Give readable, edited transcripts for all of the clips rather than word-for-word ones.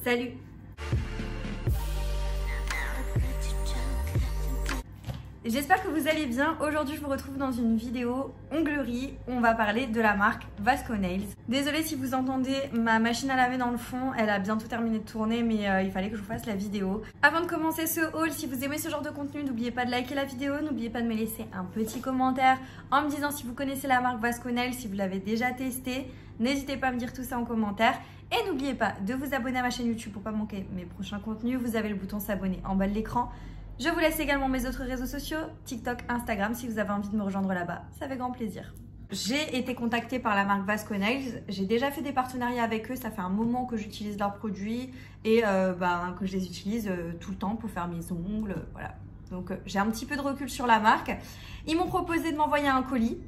Salut! J'espère que vous allez bien. Aujourd'hui, je vous retrouve dans une vidéo onglerie où on va parler de la marque Vasco Nails. Désolée si vous entendez ma machine à laver dans le fond, elle a bientôt terminé de tourner, mais il fallait que je vous fasse la vidéo. Avant de commencer ce haul, si vous aimez ce genre de contenu, n'oubliez pas de liker la vidéo, n'oubliez pas de me laisser un petit commentaire en me disant si vous connaissez la marque Vasco Nails, si vous l'avez déjà testé. N'hésitez pas à me dire tout ça en commentaire. Et n'oubliez pas de vous abonner à ma chaîne YouTube pour ne pas manquer mes prochains contenus. Vous avez le bouton s'abonner en bas de l'écran. Je vous laisse également mes autres réseaux sociaux, TikTok, Instagram, si vous avez envie de me rejoindre là-bas. Ça fait grand plaisir. J'ai été contactée par la marque Vasco Nails. J'ai déjà fait des partenariats avec eux. Ça fait un moment que j'utilise leurs produits et que je les utilise tout le temps pour faire mes ongles. Voilà. Donc j'ai un petit peu de recul sur la marque. Ils m'ont proposé de m'envoyer un colis.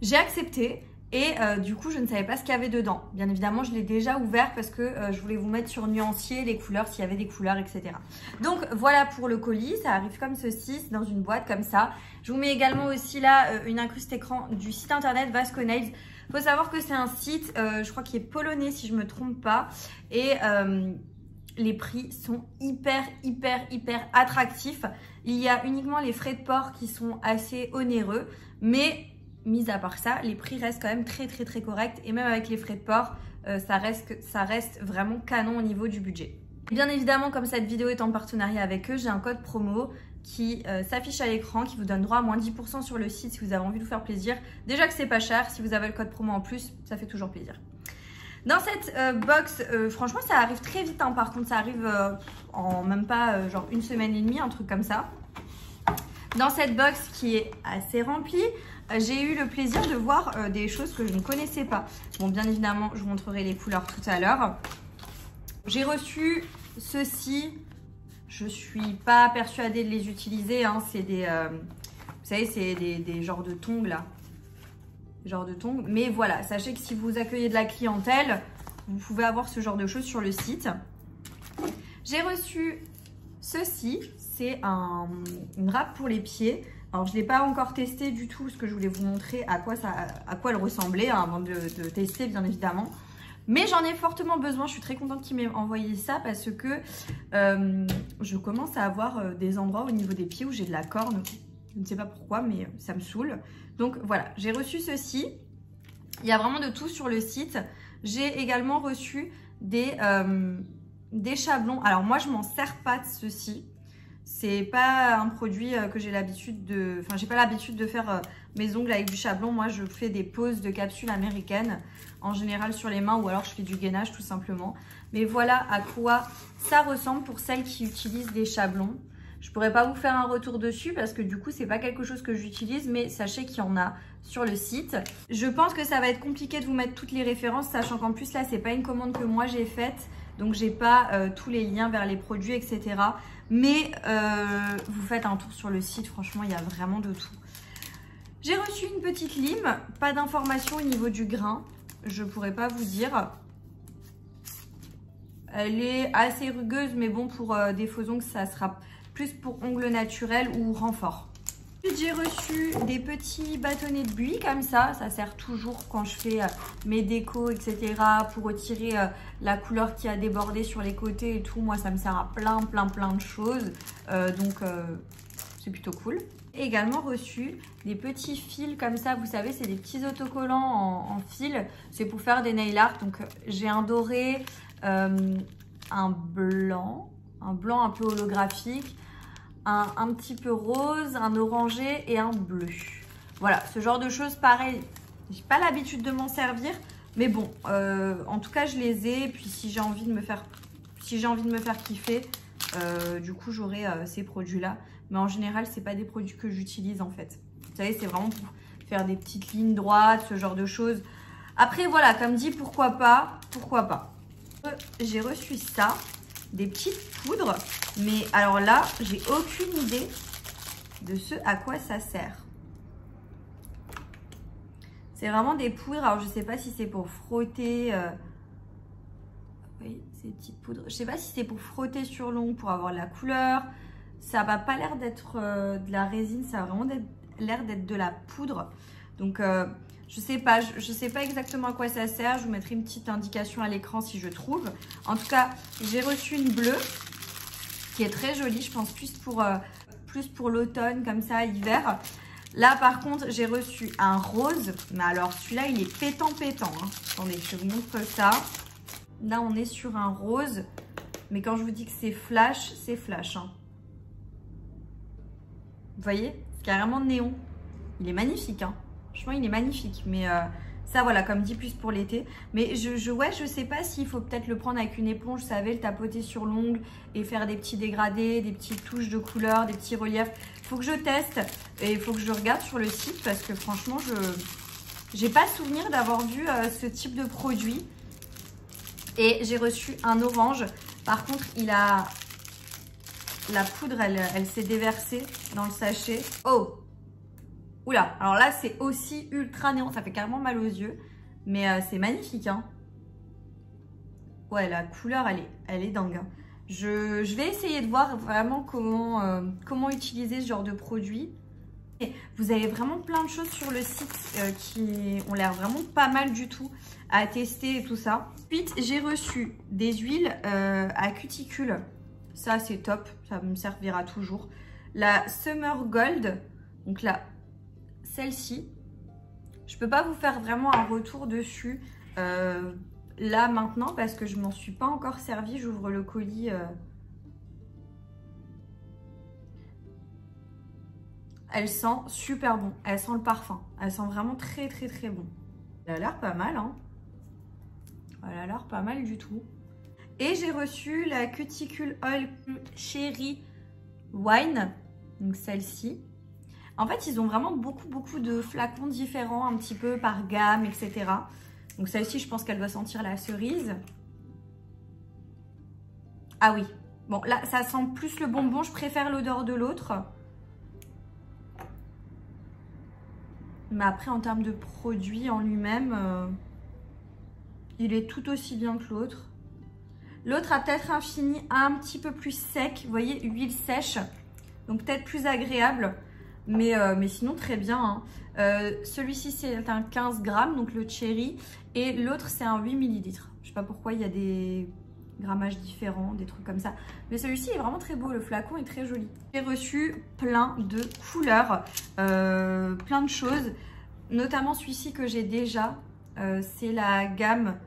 J'ai accepté. Et du coup, je ne savais pas ce qu'il y avait dedans. Bien évidemment, je l'ai déjà ouvert parce que je voulais vous mettre sur nuancier les couleurs, s'il y avait des couleurs, etc. Donc voilà pour le colis. Ça arrive comme ceci, c'est dans une boîte comme ça. Je vous mets également aussi là une incruste écran du site internet Vasco Nails. Il faut savoir que c'est un site, je crois qu'il est polonais si je ne me trompe pas. Et les prix sont hyper attractifs. Il y a uniquement les frais de port qui sont assez onéreux. Mais mis à part ça, les prix restent quand même très corrects et même avec les frais de port, ça reste vraiment canon au niveau du budget. Bien évidemment, comme cette vidéo est en partenariat avec eux, j'ai un code promo qui s'affiche à l'écran, qui vous donne droit à moins 10% sur le site si vous avez envie de vous faire plaisir. Déjà que c'est pas cher, si vous avez le code promo en plus, ça fait toujours plaisir. Dans cette box, franchement, ça arrive très vite. Hein, par contre, ça arrive en même pas genre une semaine et demie, un truc comme ça. Dans cette box qui est assez remplie, j'ai eu le plaisir de voir des choses que je ne connaissais pas. Bon, bien évidemment, je vous montrerai les couleurs tout à l'heure. J'ai reçu ceci. Je ne suis pas persuadée de les utiliser. Hein. C'est des, vous savez, c'est des genres de tongs là. Genre de tongs. Mais voilà, sachez que si vous accueillez de la clientèle, vous pouvez avoir ce genre de choses sur le site. J'ai reçu ceci. C'est une râpe pour les pieds. Alors, je ne l'ai pas encore testé du tout, parce que je voulais vous montrer à quoi elle ressemblait, hein, avant de tester, bien évidemment. Mais j'en ai fortement besoin. Je suis très contente qu'il m'ait envoyé ça, parce que je commence à avoir des endroits au niveau des pieds où j'ai de la corne. Je ne sais pas pourquoi, mais ça me saoule. Donc, voilà, j'ai reçu ceci. Il y a vraiment de tout sur le site. J'ai également reçu des chablons. Alors, moi, je ne m'en sers pas de ceci. C'est pas un produit que j'ai l'habitude de... Enfin, j'ai pas l'habitude de faire mes ongles avec du chablon. Moi, je fais des poses de capsules américaines, en général sur les mains, ou alors je fais du gainage tout simplement. Mais voilà à quoi ça ressemble pour celles qui utilisent des chablons. Je pourrais pas vous faire un retour dessus parce que du coup, c'est pas quelque chose que j'utilise, mais sachez qu'il y en a sur le site. Je pense que ça va être compliqué de vous mettre toutes les références, sachant qu'en plus là, c'est pas une commande que moi j'ai faite. Donc, j'ai pas tous les liens vers les produits, etc. Mais vous faites un tour sur le site, franchement, il y a vraiment de tout. J'ai reçu une petite lime, pas d'informations au niveau du grain, je pourrais pas vous dire. Elle est assez rugueuse, mais bon, pour des faux ongles, ça sera plus pour ongles naturels ou renfort. J'ai reçu des petits bâtonnets de buis comme ça sert toujours quand je fais mes décos, etc. pour retirer la couleur qui a débordé sur les côtés et tout. Moi, ça me sert à plein de choses, donc c'est plutôt cool. J'ai également reçu des petits fils comme ça, vous savez, c'est des petits autocollants en fil, c'est pour faire des nail art. Donc j'ai un doré, un blanc un peu holographique, un petit peu rose, un orangé et un bleu. Voilà, ce genre de choses, pareil, j'ai pas l'habitude de m'en servir, mais bon, en tout cas, je les ai. Et puis, si j'ai envie de me faire kiffer, du coup, j'aurai ces produits-là. Mais en général, c'est pas des produits que j'utilise en fait. Vous savez, c'est vraiment pour faire des petites lignes droites, ce genre de choses. Après, voilà, comme dit, pourquoi pas. J'ai reçu ça. Des petites poudres, mais alors là, j'ai aucune idée de ce à quoi ça sert. C'est vraiment des poudres, alors je sais pas si c'est pour frotter, oui, ces petites poudres, je sais pas si c'est pour frotter sur l'ongle pour avoir la couleur. Ça va pas l'air d'être de la résine, ça a vraiment l'air d'être de la poudre. Donc Je sais pas exactement à quoi ça sert. Je vous mettrai une petite indication à l'écran si je trouve. En tout cas, j'ai reçu une bleue qui est très jolie. Je pense plus pour l'automne, comme ça, hiver. Là, par contre, j'ai reçu un rose. Mais alors, celui-là, il est pétant. Hein. Attendez, je vous montre ça. Là, on est sur un rose. Mais quand je vous dis que c'est flash, c'est flash. Hein. Vous voyez? C'est carrément néon. Il est magnifique, hein. Franchement, il est magnifique. Mais ça, voilà, comme dit, plus pour l'été. Mais je sais pas s'il faut peut-être le prendre avec une éponge, vous savez, le tapoter sur l'ongle et faire des petits dégradés, des petites touches de couleur, des petits reliefs. Il faut que je teste et il faut que je regarde sur le site parce que franchement, j'ai pas souvenir d'avoir vu ce type de produit. Et j'ai reçu un orange. Par contre, la poudre, elle s'est déversée dans le sachet. Oh! Oula, alors là, c'est aussi ultra néon. Ça fait carrément mal aux yeux. Mais c'est magnifique, hein. Ouais, la couleur, elle est dingue. Hein. Je vais essayer de voir vraiment comment utiliser ce genre de produit. Et vous avez vraiment plein de choses sur le site qui ont l'air vraiment pas mal du tout à tester et tout ça. Ensuite, j'ai reçu des huiles à cuticule. Ça, c'est top. Ça me servira toujours. La Summer Gold. Donc là, celle-ci. Je peux pas vous faire vraiment un retour dessus là maintenant parce que je m'en suis pas encore servi. J'ouvre le colis. Elle sent super bon. Elle sent le parfum. Elle sent vraiment très bon. Elle a l'air pas mal, hein. Elle a l'air pas mal du tout. Et j'ai reçu la Cuticule Oil Cherry Wine. Donc celle-ci. En fait, ils ont vraiment beaucoup de flacons différents, un petit peu par gamme, etc. Donc celle-ci, je pense qu'elle doit sentir la cerise. Ah oui. Bon, là, ça sent plus le bonbon. Je préfère l'odeur de l'autre. Mais après, en termes de produit en lui-même, il est tout aussi bien que l'autre. L'autre a peut-être un fini un petit peu plus sec. Vous voyez, huile sèche. Donc peut-être plus agréable. Mais sinon, très bien. Hein. Celui-ci, c'est un 15 grammes, donc le cherry. Et l'autre, c'est un 8 millilitres. Je sais pas pourquoi il y a des grammages différents, des trucs comme ça. Mais celui-ci est vraiment très beau. Le flacon est très joli. J'ai reçu plein de couleurs, plein de choses. Notamment celui-ci que j'ai déjà. C'est la gamme...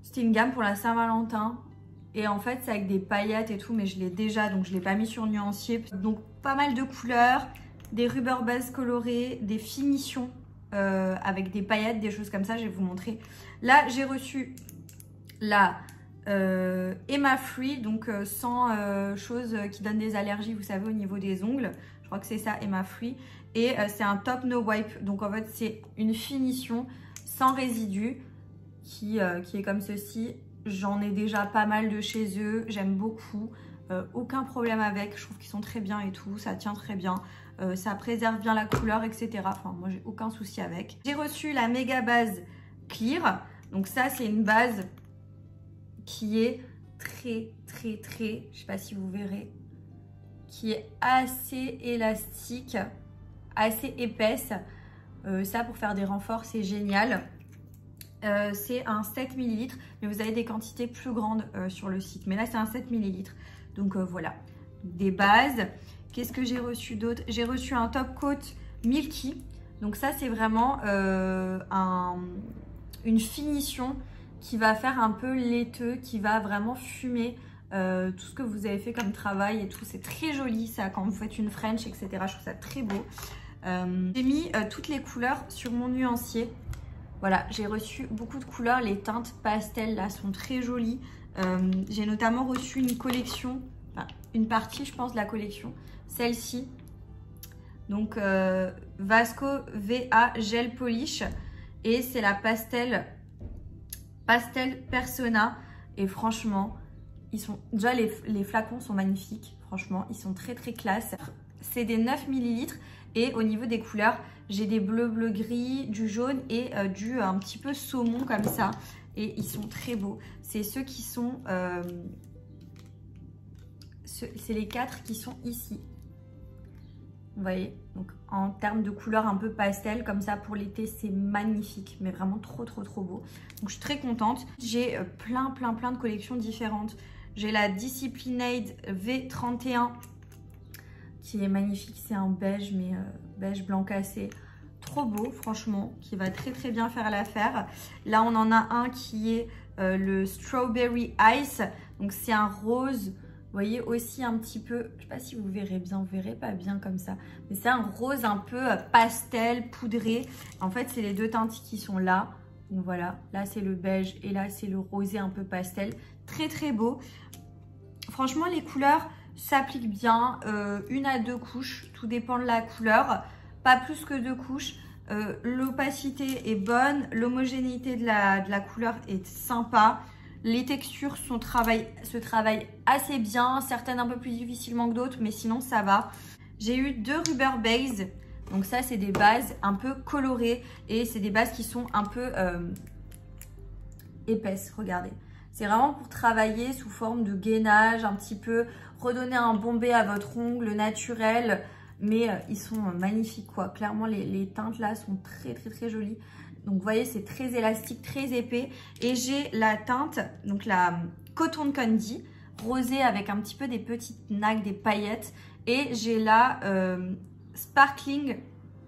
C'était une gamme pour la Saint-Valentin. Et en fait, c'est avec des paillettes et tout, mais je l'ai déjà, donc je ne l'ai pas mis sur nuancier. Donc, pas mal de couleurs, des rubber bases colorées, des finitions avec des paillettes, des choses comme ça, je vais vous montrer. Là, j'ai reçu la Emma Free, donc sans choses qui donnent des allergies, vous savez, au niveau des ongles. Je crois que c'est ça, Emma Free. Et c'est un top no wipe, donc en fait, c'est une finition sans résidus qui est comme ceci. J'en ai déjà pas mal de chez eux, j'aime beaucoup, aucun problème avec, je trouve qu'ils sont très bien et tout, ça tient très bien, ça préserve bien la couleur, etc. Enfin, moi j'ai aucun souci avec. J'ai reçu la méga base Clear, donc ça c'est une base qui est très, je sais pas si vous verrez, qui est assez élastique, assez épaisse, ça pour faire des renforts c'est génial. C'est un 7 ml, mais vous avez des quantités plus grandes sur le site. Mais là, c'est un 7 ml. Donc voilà, des bases. Qu'est-ce que j'ai reçu d'autre? J'ai reçu un top coat Milky. Donc ça, c'est vraiment une finition qui va faire un peu laiteux, qui va vraiment fumer tout ce que vous avez fait comme travail et tout. C'est très joli ça, quand vous faites une French, etc. Je trouve ça très beau. J'ai mis toutes les couleurs sur mon nuancier. Voilà, j'ai reçu beaucoup de couleurs. Les teintes pastel là sont très jolies. J'ai notamment reçu une collection, enfin, une partie je pense de la collection. Celle-ci. Donc Vasco VA Gel Polish. Et c'est la pastel Persona. Et franchement, ils sont déjà les flacons sont magnifiques. Franchement, ils sont très classe. C'est des 9 ml. Et au niveau des couleurs, j'ai des bleus, bleu gris, du jaune et du un petit peu saumon comme ça. Et ils sont très beaux. C'est ceux qui sont... c'est les 4 qui sont ici. Vous voyez, donc en termes de couleurs un peu pastel, comme ça pour l'été, c'est magnifique, mais vraiment trop beau. Donc je suis très contente. J'ai plein de collections différentes. J'ai la Disciplinade V31 qui est magnifique, c'est un beige, mais beige blanc cassé. Trop beau, franchement, qui va très bien faire l'affaire. Là, on en a un qui est le Strawberry Ice. Donc, c'est un rose, vous voyez, aussi un petit peu, je sais pas si vous verrez bien, vous verrez pas bien comme ça. Mais c'est un rose un peu pastel, poudré. En fait, c'est les deux teintes qui sont là. Donc voilà, là c'est le beige et là c'est le rosé un peu pastel. Très beau. Franchement, les couleurs s'appliquent bien. 1 à 2 couches, tout dépend de la couleur. Pas plus que 2 couches. L'opacité est bonne. L'homogénéité de la couleur est sympa. Les textures se travaillent assez bien. Certaines un peu plus difficilement que d'autres, mais sinon ça va. J'ai eu 2 Rubber Base. Donc ça, c'est des bases un peu colorées. Et c'est des bases qui sont un peu épaisses. Regardez. C'est vraiment pour travailler sous forme de gainage, un petit peu redonner un bombé à votre ongle naturel. Mais ils sont magnifiques quoi. Clairement, les teintes là sont très jolies. Donc vous voyez, c'est très élastique, très épais. Et j'ai la teinte, donc la Cotton Candy, rosée avec un petit peu des petites nagues, des paillettes. Et j'ai la Sparkling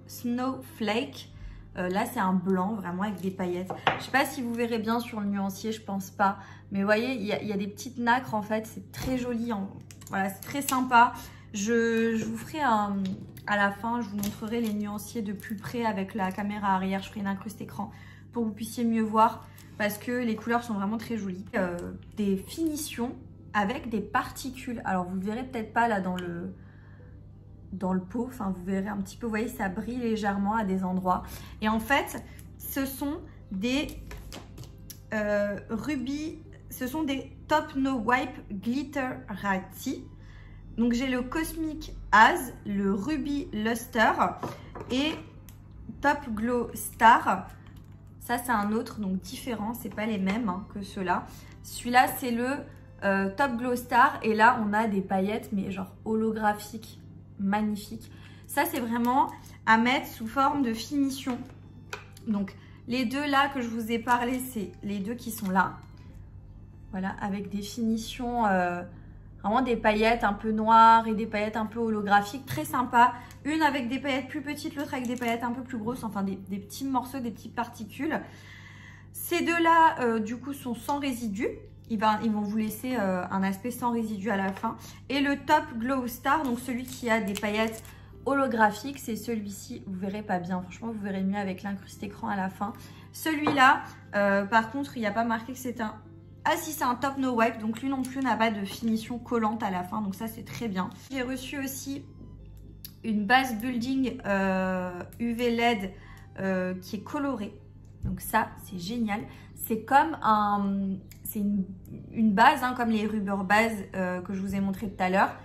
Snowflake. Là, c'est un blanc vraiment avec des paillettes. Je sais pas si vous verrez bien sur le nuancier, je pense pas. Mais vous voyez, il y a des petites nacres en fait. C'est très joli. Voilà, c'est très sympa. Je vous ferai à la fin, je vous montrerai les nuanciers de plus près avec la caméra arrière. Je ferai une incruste écran pour que vous puissiez mieux voir parce que les couleurs sont vraiment très jolies. Des finitions avec des particules. Alors, vous ne verrez peut-être pas là dans le pot. Enfin, vous verrez un petit peu. Vous voyez, ça brille légèrement à des endroits. Et en fait, ce sont des rubis. Ce sont des Top No Wipe Glitterati. Donc j'ai le Cosmic Az, le Ruby Luster et Top Glow Star. Ça c'est un autre, donc différent, c'est pas les mêmes que ceux-là. Celui-là c'est le Top Glow Star et là on a des paillettes mais genre holographiques, magnifiques. Ça c'est vraiment à mettre sous forme de finition. Donc les deux là que je vous ai parlé, c'est les deux qui sont là. Voilà, avec des finitions... vraiment des paillettes un peu noires et des paillettes un peu holographiques, très sympa. Une avec des paillettes plus petites, l'autre avec des paillettes un peu plus grosses, enfin des petits morceaux, des petites particules. Ces deux-là, du coup, sont sans résidus. Ils vont vous laisser un aspect sans résidus à la fin. Et le Top Glow Star, donc celui qui a des paillettes holographiques, c'est celui-ci. Vous verrez pas bien, franchement, vous verrez mieux avec l'incruste écran à la fin. Celui-là, par contre, il n'y a pas marqué que c'est un... Ah si, c'est un Top No Wipe, donc lui non plus n'a pas de finition collante à la fin, donc ça c'est très bien. J'ai reçu aussi une base building UV LED qui est colorée, donc ça c'est génial. C'est comme c'est une base, comme les rubber bases que je vous ai montré tout à l'heure,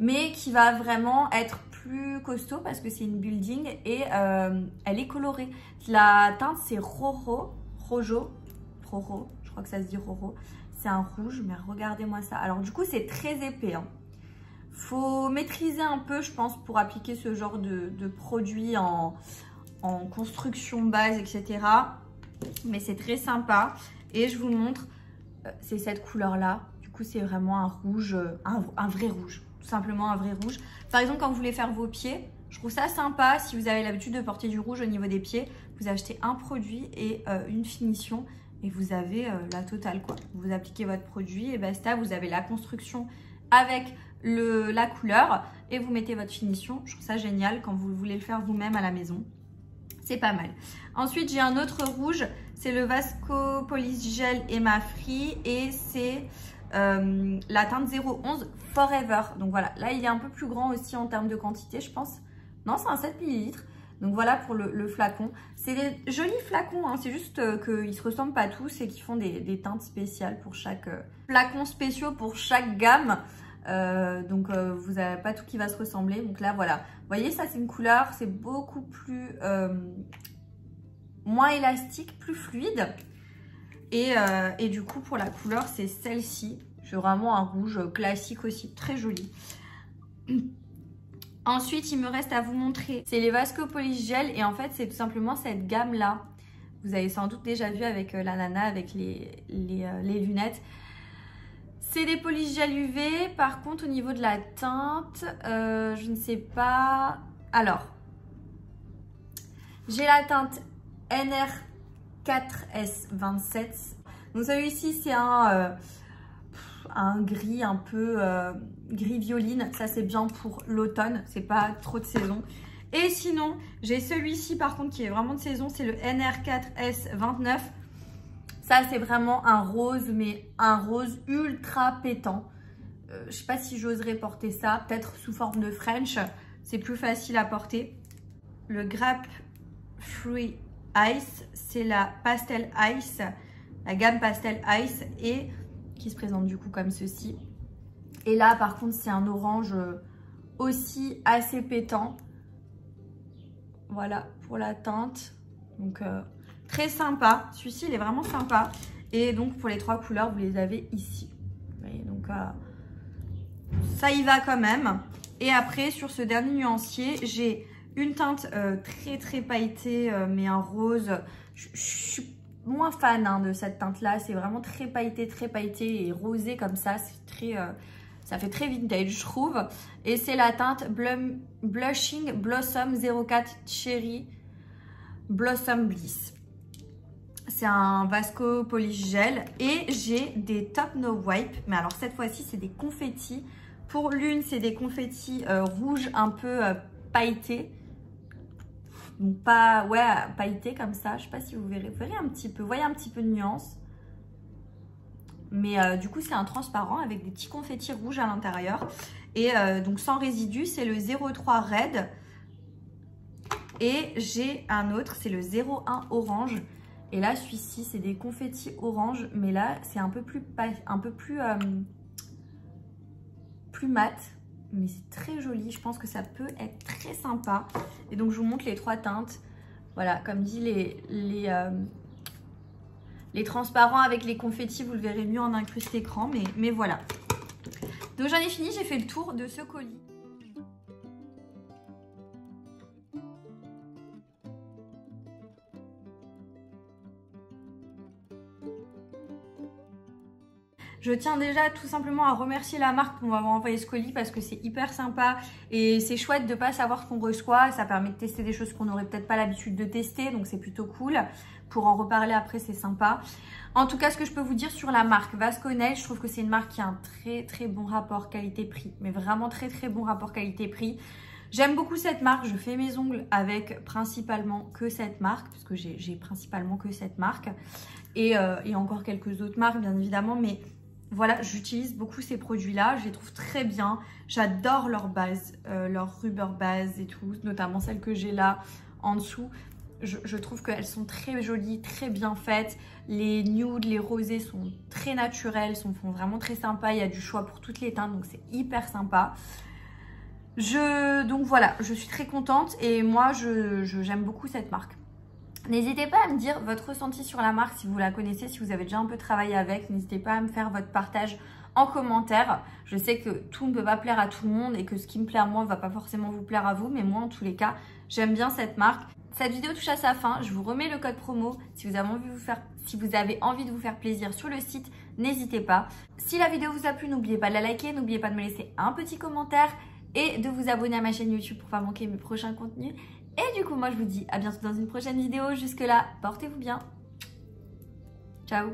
mais qui va vraiment être plus costaud parce que c'est une building et elle est colorée. La teinte c'est Rojo. Je crois que ça se dit Roro. C'est un rouge, mais regardez-moi ça. Alors du coup, c'est très épais. Faut maîtriser un peu, je pense, pour appliquer ce genre de produit en construction base, etc. Mais c'est très sympa. Et je vous montre, c'est cette couleur-là. Du coup, c'est vraiment un rouge, un vrai rouge. Tout simplement un vrai rouge. Par exemple, quand vous voulez faire vos pieds, je trouve ça sympa. Si vous avez l'habitude de porter du rouge au niveau des pieds, vous achetez un produit et une finition. Et vous avez la totale quoi. Vous appliquez votre produit et basta, vous avez la construction avec la couleur et vous mettez votre finition. Je trouve ça génial quand vous voulez le faire vous-même à la maison. C'est pas mal. Ensuite, j'ai un autre rouge, c'est le Vasco Polish Gel Emma Free et c'est la teinte 011 Forever. Donc voilà, là il est un peu plus grand aussi en termes de quantité, je pense. Non, c'est un 7 ml. Donc voilà pour le flacon. C'est des jolis flacons, c'est juste qu'ils ne se ressemblent pas tous et qu'ils font des teintes spéciales pour chaque flacon spéciaux pour chaque gamme. Donc vous n'avez pas tout qui va se ressembler. Donc là voilà, vous voyez ça c'est une couleur, c'est beaucoup plus moins élastique, plus fluide. Et du coup pour la couleur c'est celle-ci. C'est vraiment un rouge classique aussi, très joli. Ensuite, il me reste à vous montrer, c'est les Vasco Polish Gel et en fait, c'est tout simplement cette gamme-là. Vous avez sans doute déjà vu avec la nana, avec les lunettes. C'est des Polish Gel UV. Par contre, au niveau de la teinte, je ne sais pas. Alors, j'ai la teinte NR4S27. Donc celui-ci, c'est un gris un peu gris violine. Ça, c'est bien pour l'automne. C'est pas trop de saison. Et sinon, j'ai celui-ci par contre qui est vraiment de saison. C'est le NR4S29. Ça, c'est vraiment un rose, mais un rose ultra pétant. Je sais pas si j'oserais porter ça. Peut-être sous forme de French. C'est plus facile à porter. Le Grape Free Ice, c'est la Pastel Ice. La gamme Pastel Ice et qui se présente du coup comme ceci. Et là, par contre, c'est un orange aussi assez pétant. Voilà pour la teinte. Donc, très sympa. Celui-ci, il est vraiment sympa. Et donc, pour les 3 couleurs, vous les avez ici. Vous voyez, donc, ça y va quand même. Et après, sur ce dernier nuancier, j'ai une teinte très, très pailletée, mais un rose. Je suis moins fan hein, de cette teinte-là. C'est vraiment très pailleté et rosé comme ça. C'est très... ça fait très vintage, je trouve. Et c'est la teinte Blushing Blossom 04 Cherry Blossom Bliss. C'est un Vasco Polish Gel. Et j'ai des Top No Wipe. Mais alors cette fois-ci, c'est des confettis. Pour l'une, c'est des confettis rouges un peu pailletés. Donc pas, ouais, pailletés comme ça. Je sais pas si vous verrez. Vous verrez un petit peu. Vous voyez un petit peu de nuance. Mais du coup, c'est un transparent avec des petits confettis rouges à l'intérieur. Et donc, sans résidus, c'est le 03 Red. Et j'ai un autre, c'est le 01 Orange. Et là, celui-ci, c'est des confettis orange. Mais là, c'est un peu plus mat. Mais c'est très joli. Je pense que ça peut être très sympa. Et donc, je vous montre les 3 teintes. Voilà, comme dit, les transparents avec les confettis, vous le verrez mieux en incruste écran, mais voilà. Donc j'en ai fini, j'ai fait le tour de ce colis. Je tiens déjà tout simplement à remercier la marque pour m'avoir envoyé ce colis parce que c'est hyper sympa et c'est chouette de ne pas savoir ce qu'on reçoit. Ça permet de tester des choses qu'on n'aurait peut-être pas l'habitude de tester, donc c'est plutôt cool. Pour en reparler après, c'est sympa. En tout cas, ce que je peux vous dire sur la marque Vasco Nails, je trouve que c'est une marque qui a un très très bon rapport qualité-prix. Mais vraiment très très bon rapport qualité-prix. J'aime beaucoup cette marque, je fais mes ongles avec principalement que cette marque, parce que j'ai principalement que cette marque. Et encore quelques autres marques bien évidemment, mais... Voilà, j'utilise beaucoup ces produits-là, je les trouve très bien. J'adore leur base, leur rubber base et tout, notamment celle que j'ai là en dessous. Je trouve qu'elles sont très jolies, très bien faites. Les nudes, les rosés sont très naturels, sont vraiment très sympas. Il y a du choix pour toutes les teintes, donc c'est hyper sympa. Donc voilà, je suis très contente et moi, j'aime beaucoup cette marque. N'hésitez pas à me dire votre ressenti sur la marque si vous la connaissez, si vous avez déjà un peu travaillé avec. N'hésitez pas à me faire votre partage en commentaire. Je sais que tout ne peut pas plaire à tout le monde et que ce qui me plaît à moi ne va pas forcément vous plaire à vous. Mais moi, en tous les cas, j'aime bien cette marque. Cette vidéo touche à sa fin. Je vous remets le code promo. Si vous avez envie de vous faire plaisir sur le site, n'hésitez pas. Si la vidéo vous a plu, n'oubliez pas de la liker. N'oubliez pas de me laisser un petit commentaire et de vous abonner à ma chaîne YouTube pour ne pas manquer mes prochains contenus. Et du coup, moi, je vous dis à bientôt dans une prochaine vidéo. Jusque là, portez-vous bien. Ciao.